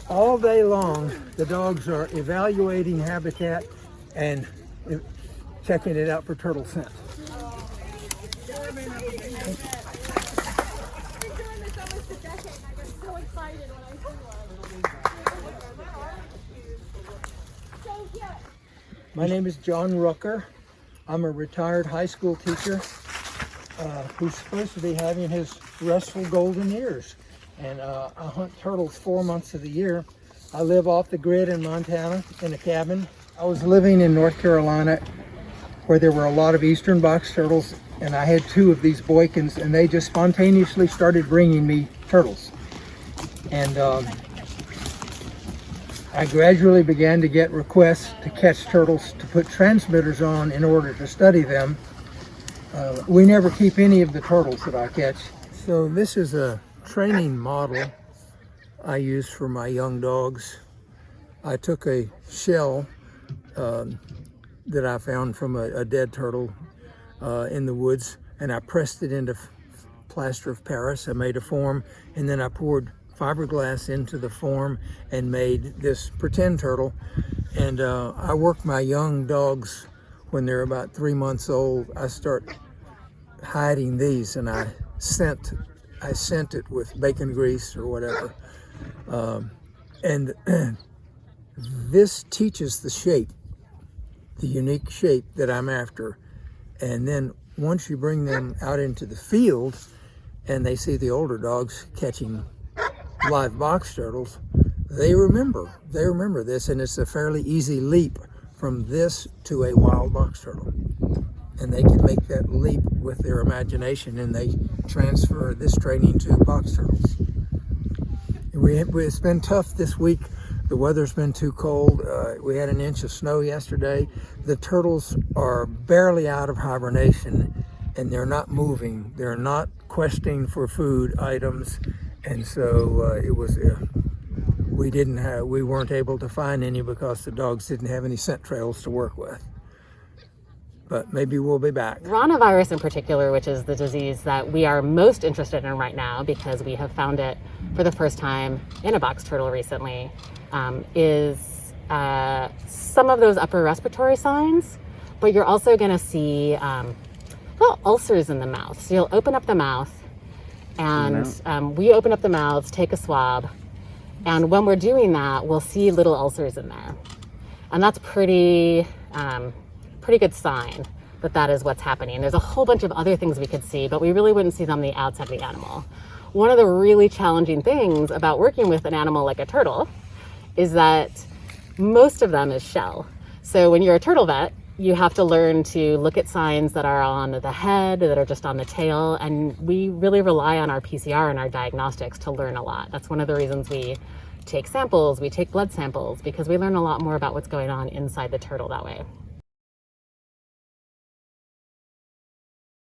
All day long, the dogs are evaluating habitat and checking it out for turtle scent. I've been doing this almost a decade, and I get so excited when I see one. My name is John Rucker. I'm a retired high school teacher who's supposed to be having his restful golden years. And I hunt turtles 4 months of the year. I live off the grid in Montana in a cabin. I was living in North Carolina where there were a lot of eastern box turtles, and I had 2 of these Boykins, and they just spontaneously started bringing me turtles. And I gradually began to get requests to catch turtles to put transmitters on in order to study them. We never keep any of the turtles that I catch. So this is a training model I use for my young dogs. I took a shell that I found from a dead turtle in the woods, and I pressed it into plaster of Paris. I made a form, and then I poured fiberglass into the form and made this pretend turtle. And I work my young dogs when they're about 3 months old. I start hiding these, and I scent it with bacon grease or whatever. And this teaches the shape, the unique shape that I'm after. And then once you bring them out into the field and they see the older dogs catching live box turtles, they remember this, and it's a fairly easy leap from this to a wild box turtle. And they can make that leap with their imagination, and they transfer this training to box turtles. It's been tough this week. The weather's been too cold. We had an inch of snow yesterday. The turtles are barely out of hibernation, and they're not moving. They're not questing for food items, and so we weren't able to find any because the dogs didn't have any scent trails to work with. But maybe we'll be back. Coronavirus in particular, which is the disease that we are most interested in right now because we have found it for the first time in a box turtle recently, is some of those upper respiratory signs, but you're also going to see little ulcers in the mouth. So you'll open up the mouth, and we open up the mouths, take a swab, and when we're doing that, we'll see little ulcers in there. And that's pretty good sign that is what's happening. There's a whole bunch of other things we could see, but we really wouldn't see them on the outside of the animal. One of the really challenging things about working with an animal like a turtle is that most of them is shell. So when you're a turtle vet, you have to learn to look at signs that are on the head, that are just on the tail, and we really rely on our PCR and our diagnostics to learn a lot. That's one of the reasons we take samples, we take blood samples, because we learn a lot more about what's going on inside the turtle that way.